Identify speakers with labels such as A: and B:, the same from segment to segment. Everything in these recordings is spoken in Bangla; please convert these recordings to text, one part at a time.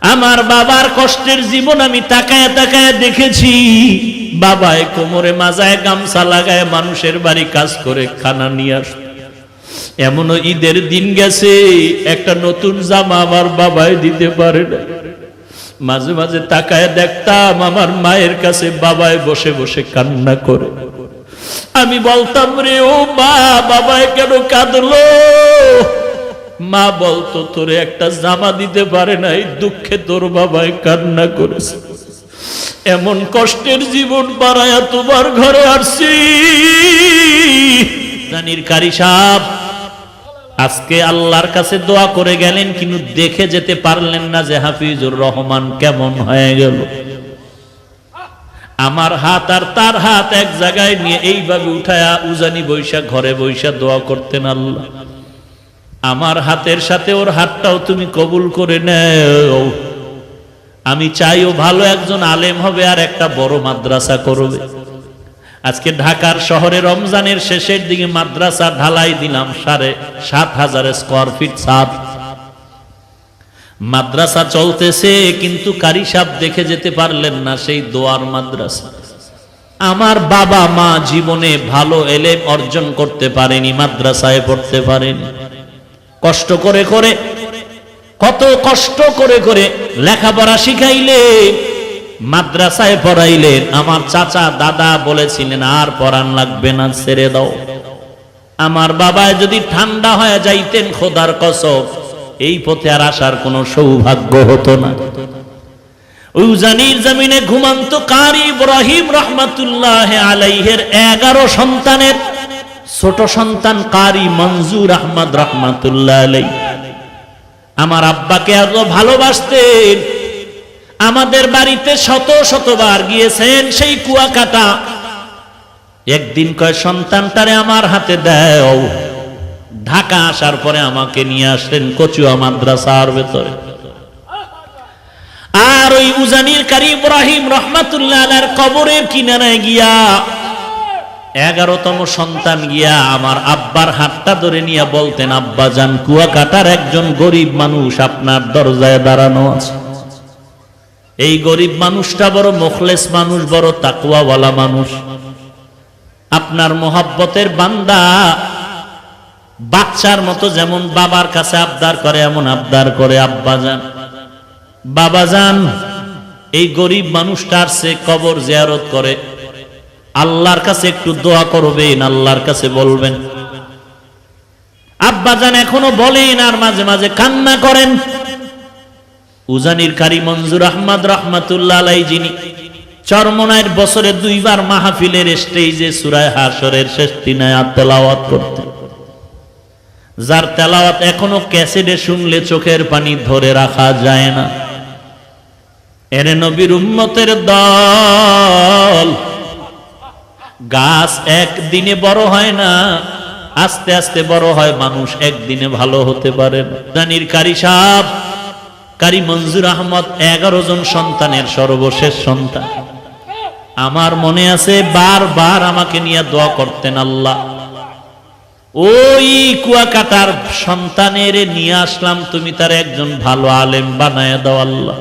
A: আমার বাবার কষ্টের জীবন আমি তাকায় তাকায় দেখেছি। বাবায় কোমরে মাজায় গামছা লাগায় মানুষের বাড়ি কাজ করে খানা নিয়ে আস। এমনও ঈদের দিন গেছে একটা নতুন জামা আমার বাবায় দিতে পারে না। মাঝে মাঝে তাকায় দেখতাম আমার মায়ের কাছে বাবায় বসে বসে কান্না করে। আমি বলতাম, রে ও মা, বাবায় কেন কাঁদলো? মা বলতো, তোরে একটা জামা দিতে পারে নাই, দুঃখে তোর বাবায় কান্না করেছে। এমন কষ্টের জীবন বাড়ায়া তোমার ঘরে আসছি। জানির কারি সাহেব আজকে আল্লাহর কাছে দোয়া করে গেলেন, কিন্তু দেখে যেতে পারলেন না যে হাফিজুর রহমান কেমন হয়ে গেল। আমার হাত আর তার হাত এক জায়গায় নিয়ে এইভাবে উঠায়া উজানি বৈশা ঘরে বৈশা দোয়া করতেন, আল্লাহ আমার হাতের সাথে ওর হাতটাও তুমি কবুল করে নেও। আমি চাই ও ভালো একজন আলেম হবে আর একটা বড় মাদ্রাসা করবে। আজকে ঢাকার শহরে রমজানের শেষের দিকে মাদ্রাসা ঢালাই দিলাম 7,500 স্কয়ার ফিট ছাদ। মাদ্রাসা চলতেছে, কিন্তু কারি সাহেব দেখে যেতে পারলেন না সেই দোয়ার মাদ্রাসা। আমার বাবা মা জীবনে ভালো এলেম অর্জন করতে পারেনি, মাদ্রাসায় পড়তে পারেনি। কষ্ট করে করে, কত কষ্ট করে করে লেখাপড়া শিখাইলেন, মাদ্রাসায় পড়াইলেন। আমার চাচা দাদা বলেছিলেন, আর পড়ান লাগবে না, ছেড়ে দাও। আমার বাবায় যদি ঠান্ডা হয়ে যাইতেন, খোদার কসম এই পথে আর আসার কোনো সৌভাগ্য হতো না। উজানির জমিনে ঘুমন্ত কারি ইব্রাহিম রহমাতুল্লাহ আলাইহির 11 সন্তানের ছোট সন্তান কারি মঞ্জুর আহমদ রহমাতুল্লাহ আলাইহি আমার আব্বাকে এত ভালোবাসতেন। আমাদের বাড়িতে শত শতবার গিয়েছেন সেই কুয়াকাটা। একদিন কয়, সন্তানটারে আমার হাতে দাও। ঢাকা আসার পরে আমাকে নিয়ে আসলেন কচুয়া মাদ্রাসার ভেতরে। আর ওই উজানির কারি ইব্রাহিম রহমাতুল্লাহ আলাইহির কবরের কিনারায় গিয়া 11তম সন্তান গিয়া আমার আব্বার হাতটা ধরে নিয়ে বলতেন, আব্বা জান, কুয়াকাটার একজন গরিব মানুষ আপনার দরজায় দাঁড়ানো আছে। এই গরিব মানুষটা বড় মুখলেস মানুষ, বড় তাকওয়াওয়ালা মানুষ, আপনার মোহাব্বতের বান্দা। বাচ্চার মতো যেমন বাবার কাছে আবদার করে এমন আবদার করে, আব্বা জান, বাবা জান, এই গরিব মানুষটার সে কবর জিয়ারত করে, আল্লাহর কাছে একটু দোয়া করবেন, আল্লাহর কাছে বলবেন। আব্বা জান এখনো বলেন আর মাঝে মাঝে কান্না করেন। উজানির কারি মঞ্জুর আহমদ রহমাতুল্লাহ আলাইহি, যিনি চরমনায়ের বছরে 2 বার মাহফিলের স্টেজে সূরা হাশরের শেষ 3 আয়াত তেলাওয়াত করতেন, যার তেলাওয়াত এখনো ক্যাসেটে শুনলে চোখের পানি ধরে রাখা যায় না। এরে নবীর উম্মতের দল, গাছ একদিনে বড় হয় না, আস্তে আস্তে বড় হয়। মানুষ একদিনে ভালো হতে পারে না। জানির কারি সাহেব কারি মঞ্জুর আহমদ 11 জন সন্তানের সর্বশেষ সন্তান। আমার মনে আছে বারবার আমাকে নিয়ে দোয়া করতেন, আল্লাহ ওই কুয়াকাটার সন্তানের নিয়ে আসলাম, তুমি তার একজন ভালো আলেম বানায় দাও আল্লাহ।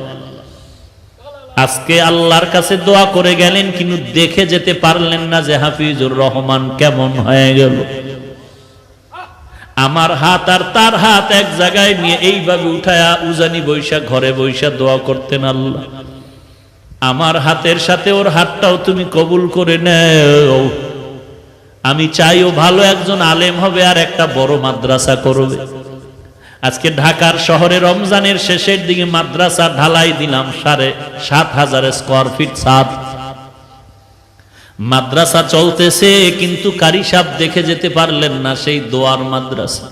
A: আজকে আল্লাহর কাছে দোয়া করে গেলেন, কিন্তু দেখে যেতে পারলেন না যে হাফিজুর রহমান কেমন হয়ে গেল। আমার হাত আর তার হাত এক জায়গায় নিয়ে এইভাবে উঠায়া উজানি বৈশা ঘরে বৈশা দোয়া করতেন, আল্লাহ আমার হাতের সাথে ওর হাতটাও তুমি কবুল করে নেও। আমি চাই ও ভালো একজন আলেম হবে আর একটা বড় মাদ্রাসা করবে। আজকে ঢাকার শহরে রমজানের শেষের দিকে মাদ্রাসা ঢালাই দিলাম 7,500 স্কয়ার ফিট ছাদ। মাদ্রাসা চলতেছে, কিন্তু কারি সাহেব দেখে যেতে পারলেন না সেই দোয়ার মাদ্রাসা।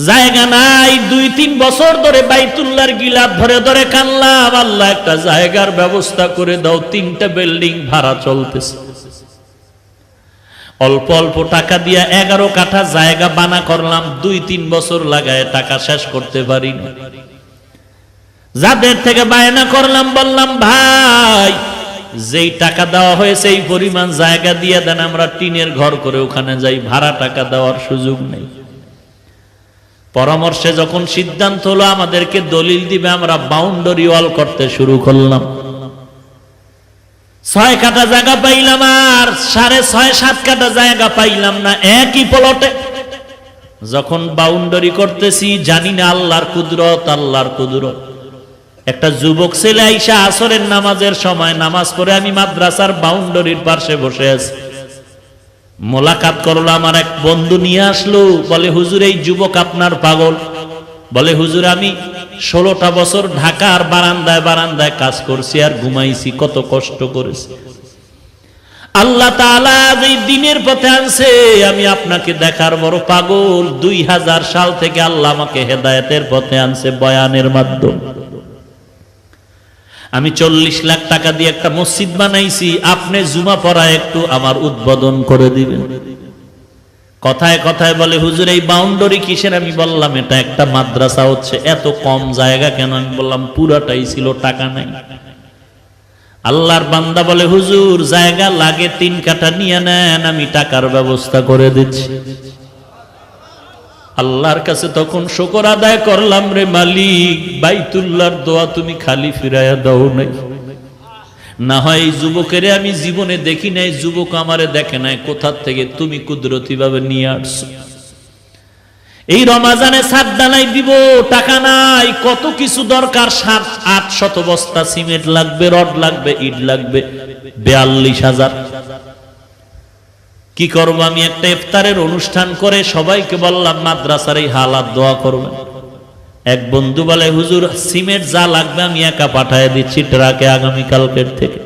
A: জায়গা নাই, 2-3 বছর ধরে বাইতুল্লাহর গিলাফ ধরে ধরে কানলাম, আল্লাহ একটা জায়গার ব্যবস্থা করে দাও। 3টা বিল্ডিং ভাড়া চলতেছে। অল্প অল্প টাকা দিয়া 11 কাঠা জায়গা বানা করলাম, 2-3 বছর লাগায় টাকা শেষ করতে পারি না। যাদের থেকে বায়না করলাম, বললাম ভাই, যেই টাকা দেওয়া হয়েছে এই পরিমাণ জায়গা দিয়ে দেন, আমরা টিনের ঘর করে ওখানে যাই, ভাড়া টাকা দেওয়ার সুযোগ নেই। পরামর্শে যখন সিদ্ধান্ত হলো আমাদেরকে দলিল দিবে, আমরা বাউন্ডারি ওয়াল করতে শুরু করলাম। 6 কাঠা জায়গা পাইলাম আর 6.5-7 কাঠা জায়গা পাইলাম না একই প্লটে। যখন বাউন্ডারি করতেছি জানি না আল্লাহর কুদরত, আল্লাহর কুদরত। একটা যুবক ছেলে আইসা আসরের নামাজের সময় নামাজ পড়ে আমি মাদ্রাসার বাউন্ডারির পাশে বসে আছি। মোলাকাত করলো, আমার এক বন্ধু নিয়ে আসলো, বলে হুজুর এই যুবক আপনার পাগল। বলে হুজুর আমি 16টা বছর ঢাকার বারান্দায় বারান্দায় কাজ করছি আর ঘুমাইছি, কত কষ্ট করেছি। আল্লাহ তাআলা এই দিনের পথে আনছে, আমি আপনাকে দেখার বড় পাগল। 2000 সাল থেকে আল্লাহ আমাকে হেদায়েতের পথে আনছে বয়ানের মাধ্যমে। আমি 40 লাখ টাকা দিয়ে একটা মসজিদ বানাইছি, আপনি জুমা পড়া একটু আমার উদ্বোধন করে দিবেন। কথায় কথায় বলে হুজুর এই বাউন্ডারি কিসের? আমি বললাম এটা একটা মাদ্রাসা হচ্ছে। এত কম জায়গা কেন? আমি বললাম পুরাটাই ছিল, টাকা নাই। আল্লাহর বান্দা বলে হুজুর জায়গা লাগে 3 কাঠা নিয়ে নেন, আমি টাকার ব্যবস্থা করে দিচ্ছি। আল্লাহর কাছে তখন শুকর আদায় করলাম, রে মালিক বাইতুল্লাহর দোয়া তুমি খালি ফিরাইয়া দাও নাই। না হয় এই যুবকের আমি জীবনে দেখি নাই, যুবক আমারে দেখে নাই, কোথা থেকে তুমি কুদরতি ভাবে নিয়ে আসছো। এই রমাজানে ছাদ ঢালাই দিব, টাকা নাই, কত কিছু দরকার। 700-800 বস্তা সিমেন্ট লাগবে, রড লাগবে, ইট লাগবে, 42,000। কি করব? আমি একটা ইফতারের অনুষ্ঠান করে সবাইকে বললাম মাদ্রাসার এই হালাত দোয়া করবেন। এক বন্ধু বলে হুজুর সিমেন্ট যা লাগবে আমি একা পাঠিয়ে দিচ্ছি ট্রাকে আগামীকালকের থেকে।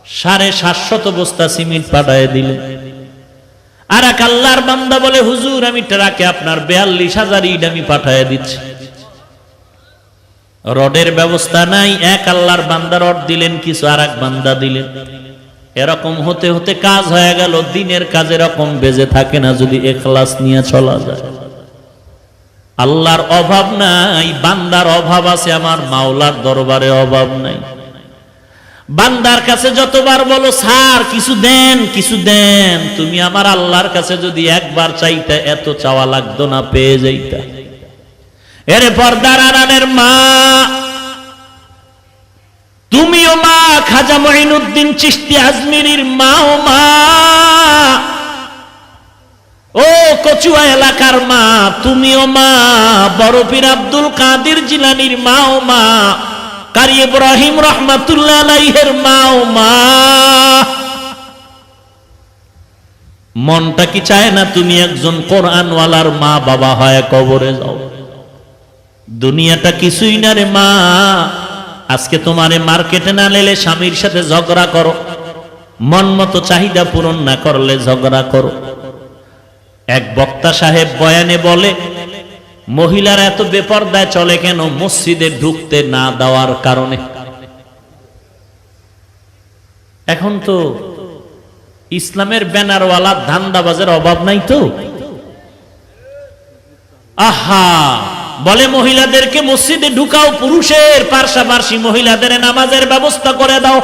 A: 750 বস্তা সিমেন্ট পাঠিয়ে দিলেন। আর এক আল্লাহর বান্দা বলে হুজুর আমি ট্রাকে আপনার 42,000 ইট আমি পাঠিয়ে দিচ্ছি। রডের ব্যবস্থা নাই, এক আল্লাহর বান্দা রড দিলেন, কিছু আর এক বান্দা দিলেন। এরকম হতে হতে কাজ হয়ে গেল। দিনের কাজ এরকম বেজে থাকে না যদি ইখলাস নিয়ে চলা যায়। আল্লাহর অভাব নাই, বান্দার অভাব আছে, আমার মাওলার দরবারে অভাব নাই। বান্দার কাছে যতবার বলো স্যার কিছু দেন কিছু দেন, তুমি আমার আল্লাহর কাছে যদি একবার চাইতে এত চাওয়া লাগতো না, পেয়ে যাইতা। এরে পর্দার আড়ালের মা, তুমিও মা, খাজা মঈনুদ্দিন চিশতি আজমিরির মাও মা, ও কচুয়া এলাকার মা তুমিও মা, বড় পীর আব্দুল কাদের জিলানীর মাও মা, কারি ইব্রাহিম রহমাতুল্লাহ আলাইহির মাও মা। মনটা কি চায় না তুমি একজন কোরআনওয়ালার মা বাবা হয় কবরে যাও? দুনিয়াটা কিছুই না রে মা। আজকে তোমারে মার্কেটে না নেলে স্বামীর সাথে ঝগড়া করো, মন মতো চাহিদা পূরণ না করলে ঝগড়া করো। এক বক্তা সাহেব বয়ানে বলে মহিলারা এত বেপরদায় চলে কেন? মসজিদে ঢুকতে না দেওয়ার কারণে। এখন তো ইসলামের ব্যানারওয়ালা ধান্দাবাজের অভাব নাই তো। আহা, বলে মহিলাদেরকে মসজিদে ঢুকাও, পুরুষের পাশাপাশি মহিলাদের নামাজের ব্যবস্থা করে দাও।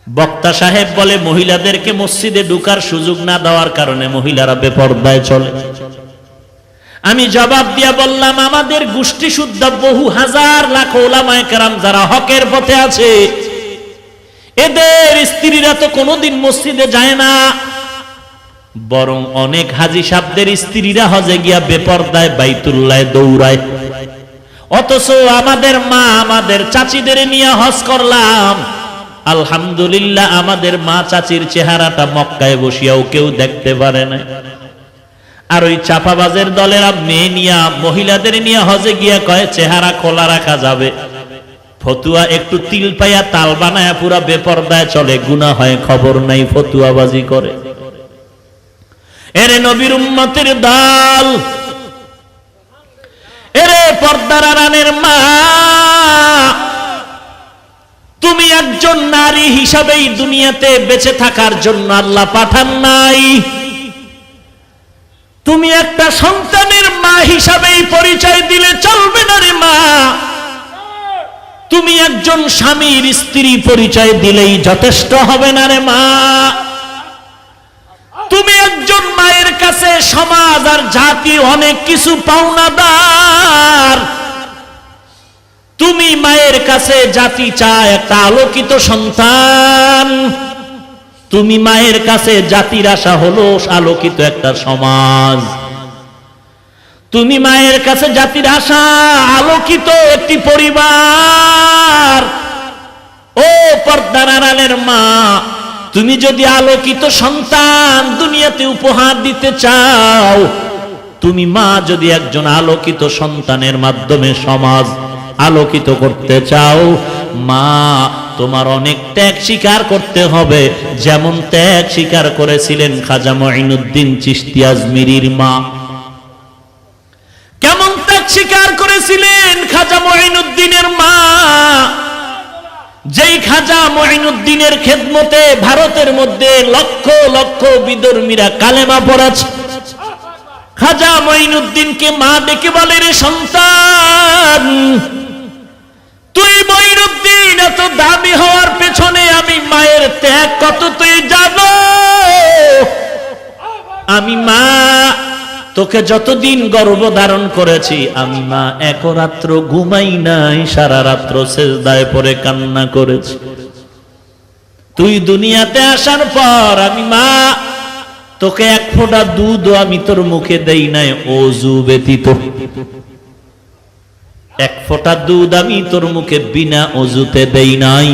A: বক্তা সাহেব বলে মহিলাদেরকে মসজিদে ঢুকার সুযোগ না দেওয়ার কারণে মহিলারা বেপরদায় চলে। আমি জবাব দিয়া বললাম আমাদের গোষ্ঠী শুদ্ধ বহু হাজার লাখ ওলামায়ে কেরাম যারা হকের পথে আছে, এদের স্ত্রীরা তো কোনোদিন মসজিদে যায় না, বরং অনেক হাজী সাহেবদের স্ত্রীরা হজে গিয়া বেপরদায় বাইতুল্লাহে দৌড়ায়। অথচ আমাদের মা, আমাদের চাচিদের নিয়ে হজ করলাম, আলহামদুলিল্লাহ আমাদের মা চাচির চেহারাটা মক্কায় বসিয়াও কেউ দেখতে পারে না। আর ওই চাপাবাজের দলেরা মেয়ে নিয়া, মহিলাদের নিয়ে হজে গিয়া কয় চেহারা খোলা রাখা যাবে, ফতুয়া একটু তিল পাইয়া তাল বানায়া পুরা বেপরদায় চলে, গুনাহ হয় খবর নাই, ফতুয়াবাজি করে। এরে নবীর উম্মতের দল, এরে পর্দার আড়ালের মা, তুমি একজন নারী হিসাবেই দুনিয়াতে বেঁচে থাকার জন্য আল্লাহ পাঠান নাই। তুমি একটা সন্তানের মা হিসাবেই পরিচয় দিলে চলবে না রে মা। তুমি একজন স্বামীর স্ত্রী পরিচয় দিলেই যথেষ্ট হবে না রে মা। তুমি একজন মায়ের কাছে সমাজ আর জাতি অনেক কিছু পাওনাদার। তুমি মায়ের কাছে জাতি চায় একটা আলোকিত সন্তান, তুমি মায়ের কাছে জাতির আশা হলো আলোকিত একটা সমাজ। তুমি মায়ের কাছে জাতির আশা আলোকিত একটি পরিবার। ও পর্দার আড়ালের মা, তুমি যদি আলোকিত সন্তান দুনিয়াতে উপহার দিতে চাও, তুমি মা যদি একজন আলোকিত সন্তানের মাধ্যমে সমাজ আলোকিত করতে চাও, মা তোমার অনেক ত্যাগ স্বীকার করতে হবে। যেমন ত্যাগ স্বীকার করেছিলেন খাজা মঈনুদ্দিন চিশতি আজমিরির মা। কেমন ত্যাগ স্বীকার করেছিলেন খাজা মঈনুদ্দিনের মা? যেই খাজা মঈনুদ্দিনের খেদমতে ভারতের মধ্যে লক্ষ লক্ষ বিধর্মীরা কালেমা পড়েছে। খাজা মঈনুদ্দিনকে মা ডেকে বলে, রে সন্তান, তুই মঈনুদ্দিন এত দামি হওয়ার পেছনে আমি মায়ের ত্যাগ কত তুই জানো? আমি মা তোকে যতদিন গর্ভধারণ করেছি, আমি মা এক রাত্র ঘুমাই নাই, সারা রাত্র সেজদায় পড়ে কান্না করেছি। তুই দুনিয়াতে আসার পর আমি মা তোকে এক ফোঁটা দুধ আমি তোর মুখে দেই নাই ওযু ব্যতীত। এক ফোঁটা দুধ আমি তোর মুখে বিনা ওযুতে দেই নাই।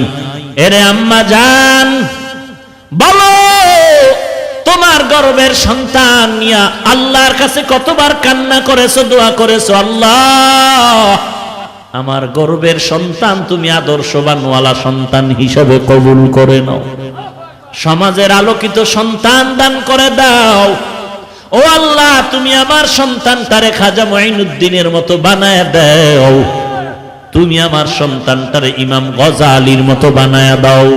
A: এরে আম্মা জান, বলো তোমার গর্ভের সন্তান নিয়া আল্লাহর কাছে কতবার কান্না করেছো, দোয়া করেছো, আল্লাহ আমার গর্ভের সন্তান তুমি আদর্শবানওয়ালা সন্তান হিসেবে কবুল করে নাও, সমাজের আলোকিত সন্তান দান করে দাও। ও আল্লাহ, তুমি আমার সন্তানটারে খাজা মঈনুদ্দিনের মতো বানায় দাও, তুমি আমার সন্তানটারে ইমাম গজালির মতো বানায় দাও।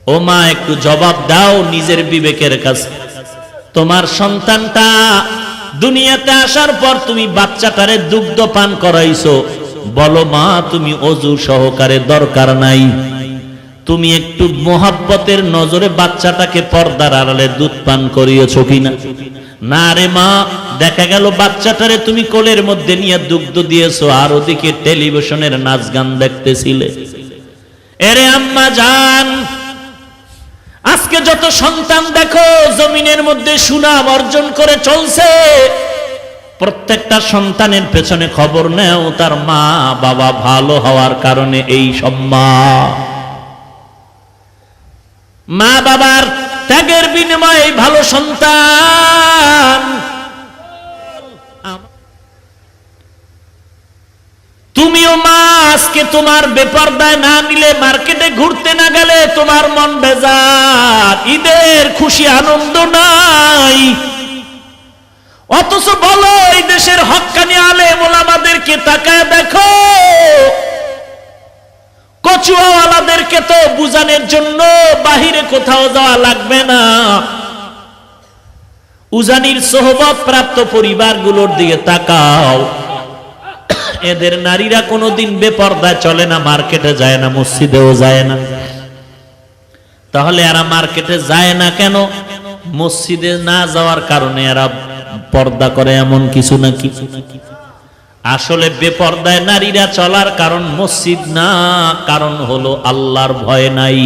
A: ও মা, একটু জবাব দাও নিজের বিবেকের কাছে। তোমার সন্তানটা দুনিয়াতে আসার পর তুমি বাচ্চাটারে দুগ্ধ পান করাইছো, বলো মা তুমি ওযু সহকারে দরকার নাই, তুমি একটু মোহাব্বতের নজরে বাচ্চাটাকে পর্দার আড়ালে দুধ পান করিয়েছো কিনা? না রে মা, দেখা গেল বাচ্চাটারে তুমি কোলের মধ্যে নিয়ে দুগ্ধ দিয়েছো আর ওদিকে টেলিভিশনের নাচ গান দেখতেছিলে। এরে আম্মা জান, আজকে যত সন্তান দেখো জমিনের মধ্যে সুনাম অর্জন করে চলছে, প্রত্যেকটা সন্তানের পেছনে খবর নেও তার মা বাবা ভালো হওয়ার কারণে এই সম্মান। মা বাবার ত্যাগের বিনিময়ে ভালো সন্তান। তুমিও মা আজকে তোমার বেপরদায় না নিলে, মার্কেটে ঘুরতে না গেলে তোমার মন বেজার, ঈদের খুশি আনন্দ নাই। অথচ বলো এই দেশের হক্কানি আলেম ওলামাদেরকে তাকায় দেখো, কচুয়াওয়ালাদেরকে তো বুঝানোর জন্য বাহিরে কোথাও যাওয়া লাগবে না। উজানির সোহবত প্রাপ্ত পরিবারগুলোর দিকে তাকাও, এদের নারীরা কোনোদিন বেপর্দায় চলে না, মার্কেটে যায় না, মসজিদেও যায় না। তাহলে এরা মার্কেটে যায় না কেন? মসজিদে না যাওয়ার কারণে এরা পর্দা করে এমন কিছু নাকি? আসলে বেপর্দায় নারীরা চলার কারণ মসজিদ না, কারণ হলো আল্লাহর ভয় নাই।